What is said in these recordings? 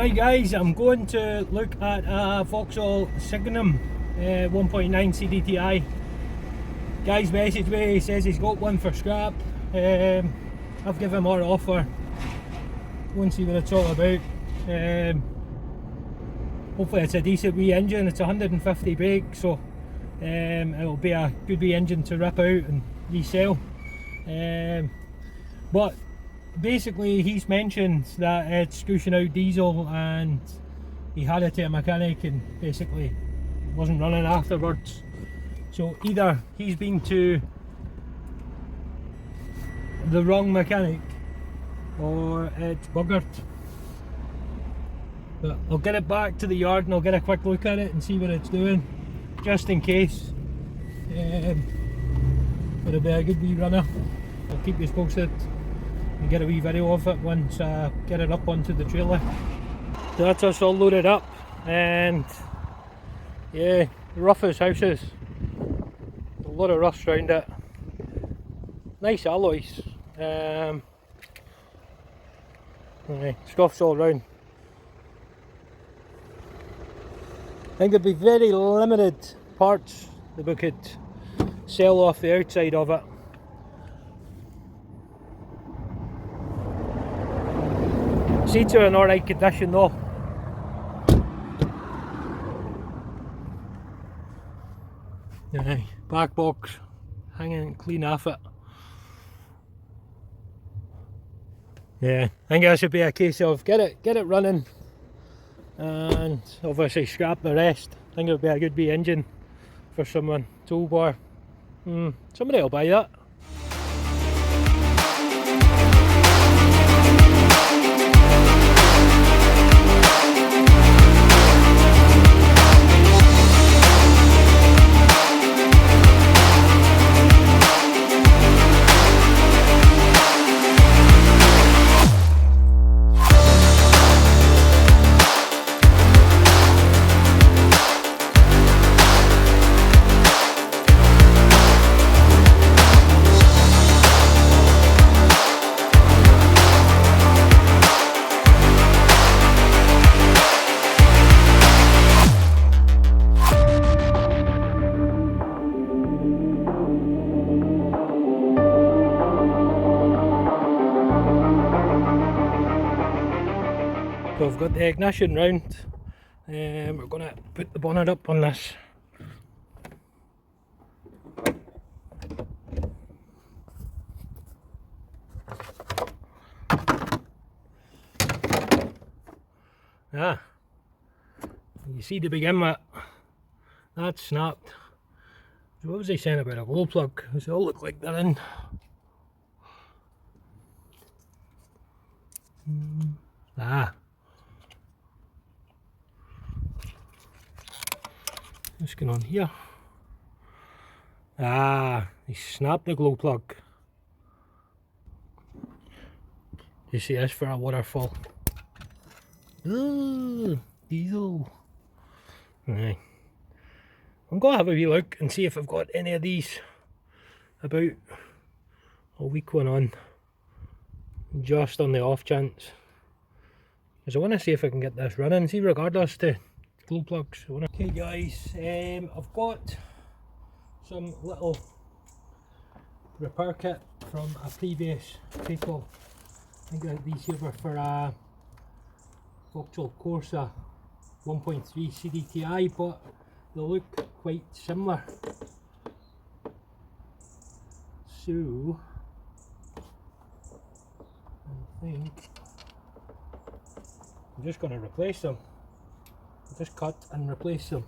Right guys, I'm going to look at a Vauxhall Signum 1.9 CDTI. Guy's messaged me, he says he's got one for scrap. I've given him our offer. Go and see what it's all about. Hopefully it's a decent wee engine. It's 150 brake, so it'll be a good wee engine to rip out and resell. But basically he's mentioned that it's squishing out diesel and he had it to a mechanic and basically wasn't running afterwards. So either he's been to the wrong mechanic or it's buggered. But I'll get it back to the yard and I'll get a quick look at it and see what it's doing, just in case. It'll be a good wee runner. I'll keep you posted and get a wee video of it once I get it up onto the trailer. So that's us all loaded up, and yeah, rough as houses. A lot of rust around it. Nice alloys. Scuffs all round. I think there'd be very limited parts that we could sell off the outside of it. Seats are in alright condition though. Back box hanging clean off it. Yeah, I think that should be a case of get it running and obviously scrap the rest. I think it would be a good wee engine for someone. Toolbar. Somebody will buy that. So I've got the ignition round. We're going to put the bonnet up on this. You see to begin with, that snapped. So what was he saying about a glow plug? Does it all look like they're in? What's going on here? He snapped the glow plug. You see this for a waterfall. Ooh, diesel. Right. I'm going to have a wee look and see if I've got any of these about a week one on, just on the off chance. Because I want to see if I can get this running, see regardless to glow plugs. Okay guys, I've got some little repair kit from a previous vehicle. I think that these here were for a Vauxhall Corsa 1.3 CDTI, but they look quite similar. So I think I'm just going to replace them. Just cut and replace them.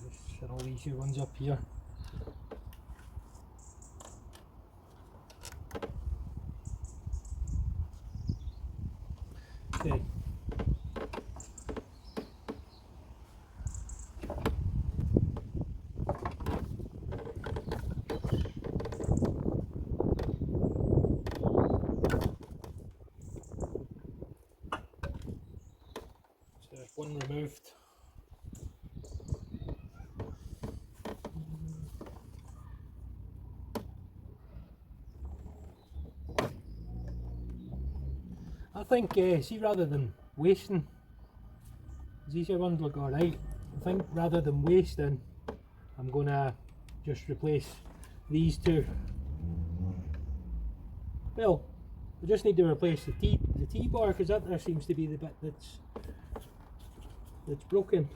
Just set all these new ones up here. Okay. One removed. I think, see, rather than wasting, these other ones look alright. I think rather than wasting, I'm gonna just replace these two. Well, I just need to replace the T-bar, because that there seems to be the bit that's broken.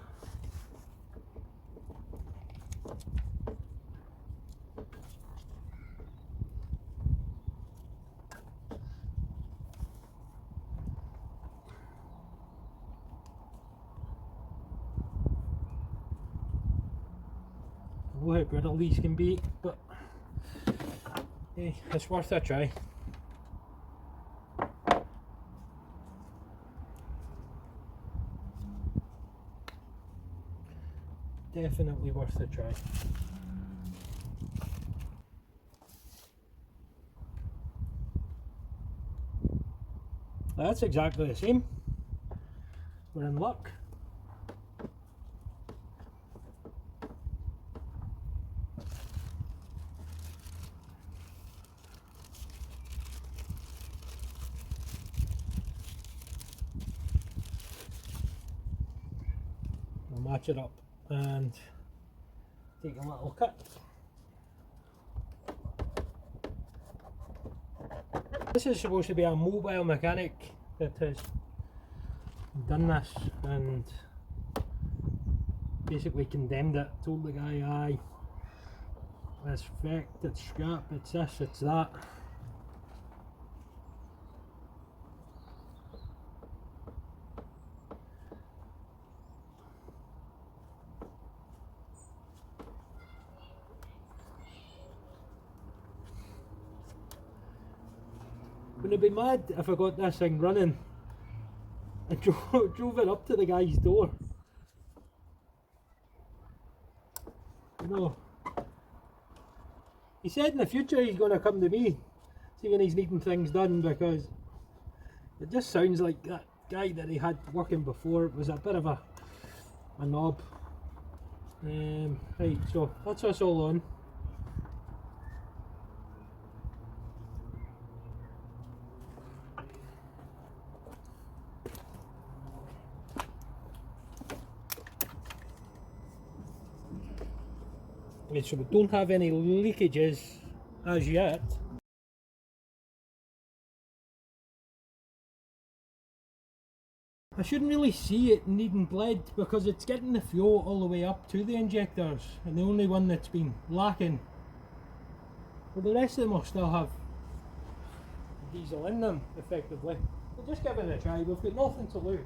I know how brittle these can be, but hey, it's worth a try. Definitely worth a try. That's exactly the same. We're in luck. I'll match it up and take a little cut. This is supposed to be a mobile mechanic that has done this and basically condemned it, told the guy, aye, it's wrecked, it's scrap, it's this, it's that. Wouldn't it be mad if I got this thing running and drove it up to the guy's door? You know, he said in the future he's going to come to me, see when he's needing things done, because it just sounds like that guy that he had working before was a bit of a knob. Right, so that's us all on. So we don't have any leakages as yet. I shouldn't really see it needing bled because it's getting the fuel all the way up to the injectors, and the only one that's been lacking, well, the rest of them will still have diesel in them effectively. We'll just give it a try, we've got nothing to lose.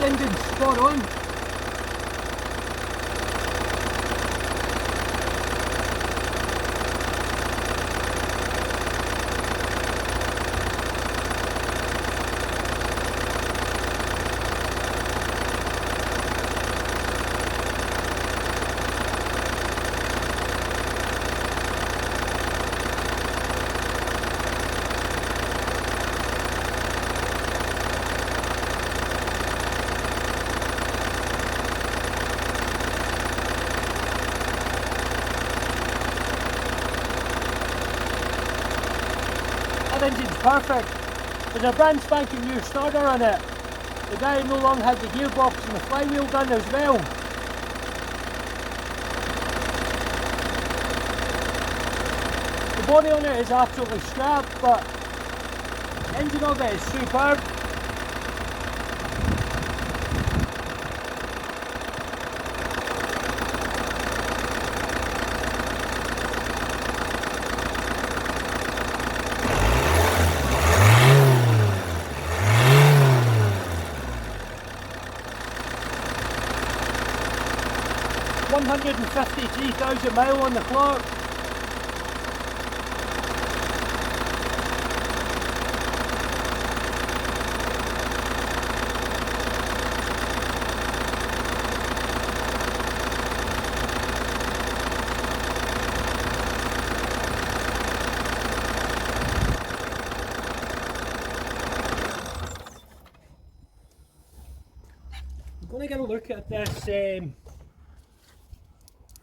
Engine's spot on. That engine's perfect. There's a brand spanking new starter on it. The guy no longer had the gearbox and the flywheel done as well. The body on it is absolutely scrap, but the engine of it is superb. £153,000 on the clock. a look at this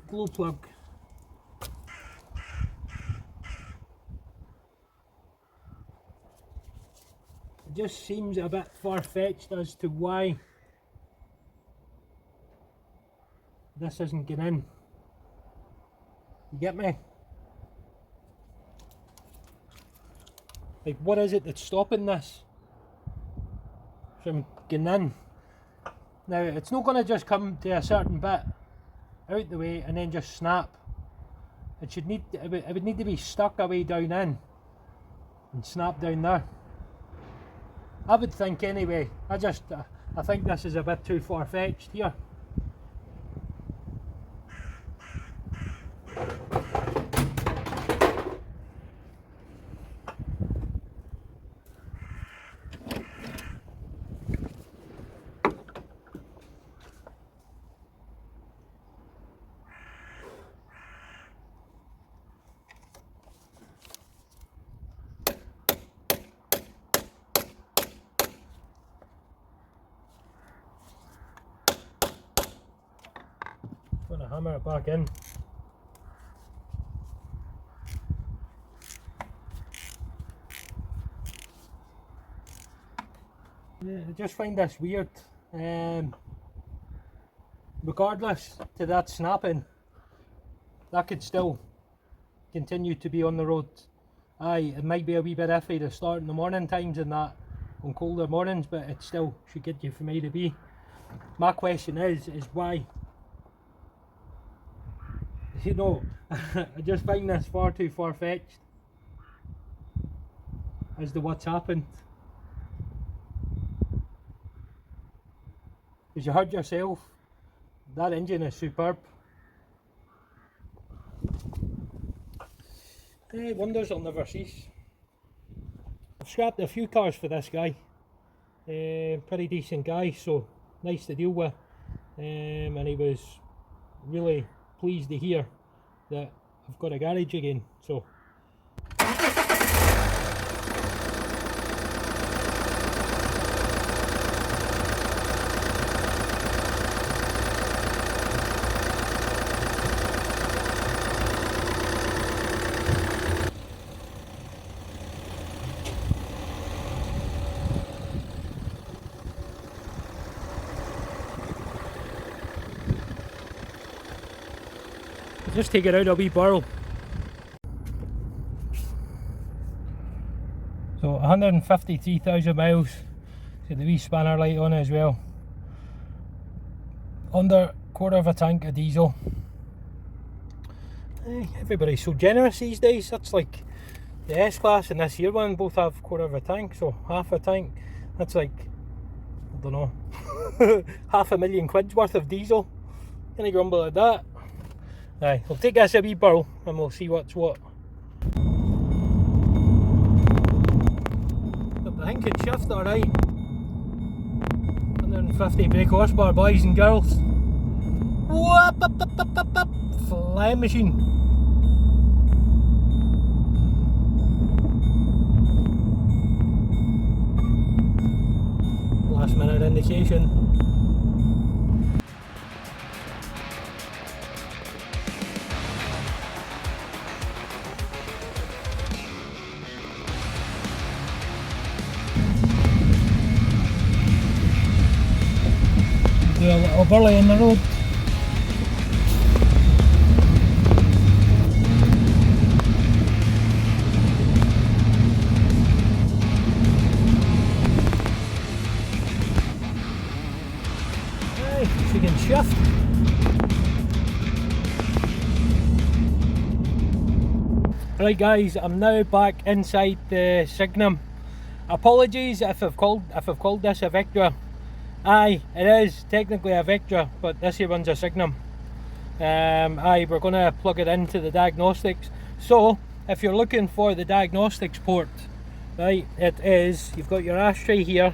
glow plug. It just seems a bit far-fetched as to why this isn't getting in. You get me? Like, what is it that's stopping this from getting in? Now, it's not going to just come to a certain bit out the way and then just snap. It would need to be stuck away down in and snap down there. I would think anyway. I think this is a bit too far-fetched here. Gonna hammer it back in. Yeah, I just find this weird. Regardless to that snapping, that could still continue to be on the road. Aye, it might be a wee bit iffy to start in the morning times and that on colder mornings, but it still should get you from A to B. My question is why? You know, I just find this far too far-fetched as to what's happened. Because you heard yourself, that engine is superb. Wonders will never cease. I've scrapped a few cars for this guy. Pretty decent guy, so nice to deal with. And he was really pleased to hear that I've got a garage again. So just take it out a wee barrel. So 153,000 miles. Got the wee spanner light on as well. Under quarter of a tank of diesel. Everybody's so generous these days. That's like the S-Class and this year one both have quarter of a tank, so half a tank. That's like, I don't know, £500,000 worth of diesel. Can I grumble at that? Aye, I'll take this a wee barrel and we'll see what's what. Got the hinking shift alright. 150 brake horsepower, boys and girls. Whoop, up, up, up, up, up. Flying machine. Last minute indication. Do a little burley in the road. Hey, she can shift. Right guys, I'm now back inside the Signum. Apologies if I've called this a Vectra. Aye, it is technically a Vectra, but this here one's a Signum. Aye, we're going to plug it into the diagnostics. So, if you're looking for the diagnostics port, right, it is, you've got your ashtray here,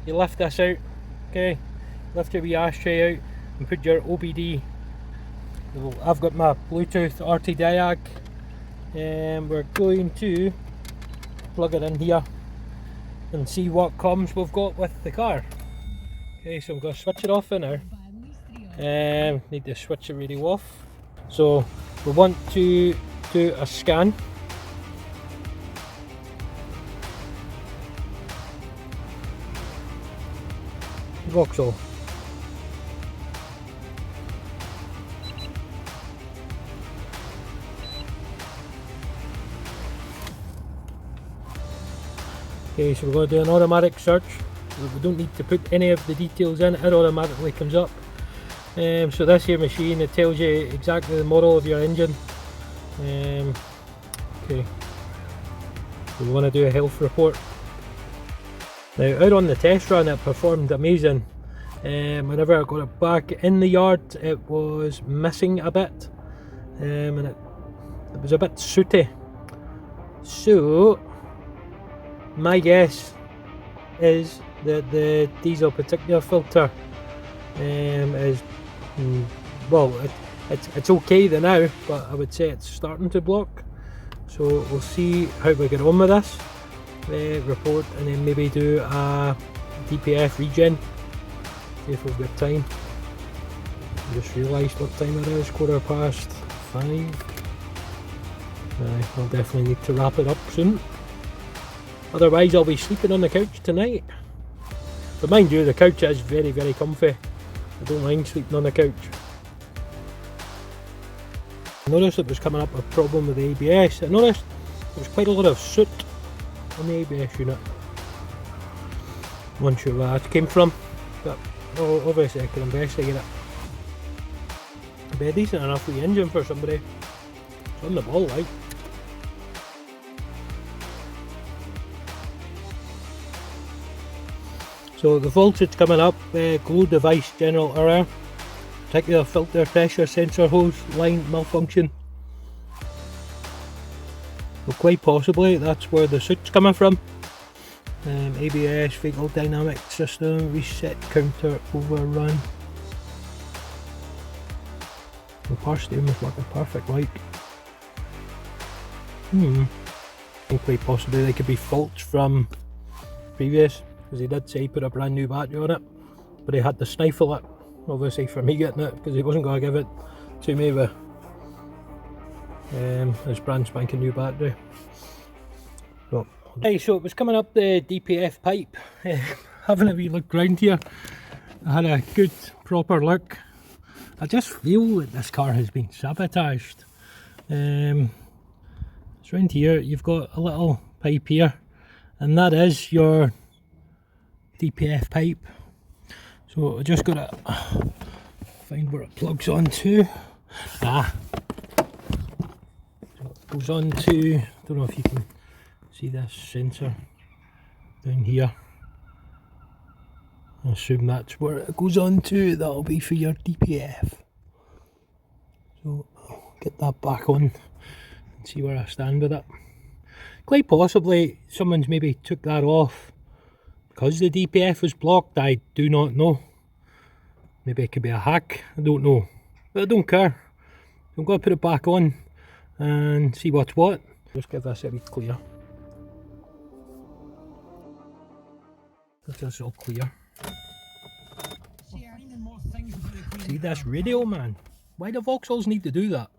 you lift this out, okay, lift your wee ashtray out and put your OBD. I've got my Bluetooth RT diag, and we're going to plug it in here and see what comms we've got with the car. Okay, so I'm going to switch it off for now. Need to switch the radio off. So we want to do a scan. Vauxhall. Okay, so we're going to do an automatic search. We don't need to put any of the details in, it automatically comes up. So this here machine, it tells you exactly the model of your engine. Okay, so we want to do a health report. Now out on the test run it performed amazing. Whenever I got it back in the yard it was missing a bit, and it was a bit sooty. So my guess is that the diesel particulate filter is, well, it's okay now, but I would say it's starting to block. So we'll see how we get on with this report, and then maybe do a DPF regen, see if we've got time. I just realised what time it is, 5:15. I'll definitely need to wrap it up soon. Otherwise I'll be sleeping on the couch tonight. But mind you, the couch is very, very comfy. I don't mind sleeping on the couch. I noticed it was coming up with a problem with the ABS. I noticed there was quite a lot of soot on the ABS unit. I'm unsure where that came from, but obviously I can investigate it. It'd be a decent enough wee engine for somebody. It's on the ball, like. So the voltage coming up, glow device general error, particular filter pressure sensor hose line malfunction. Well, quite possibly that's where the soot's coming from. ABS, vehicle dynamic system, reset counter overrun. The power steering was working perfect, like. And quite possibly they could be faults from previous, because he did say he put a brand new battery on it, but he had to stifle it, obviously, for me getting it, because he wasn't going to give it to me with his brand spanking new battery. So, right, so it was coming up the DPF pipe. Having a wee look round here, I had a good proper look. I just feel that this car has been sabotaged. So round here you've got a little pipe here, and that is your DPF pipe. So I just gotta find where it plugs onto. So it goes on to, don't know if you can see this sensor down here. I assume that's where it goes on to. That'll be for your DPF. So I'll get that back on and see where I stand with it. Quite possibly someone's maybe took that off because the DPF was blocked. I do not know. Maybe it could be a hack, I don't know. But I don't care. I'm going to put it back on and see what's what. Just give this a wee clear. This is all clear. See this radio, man? Why do Vauxhalls need to do that?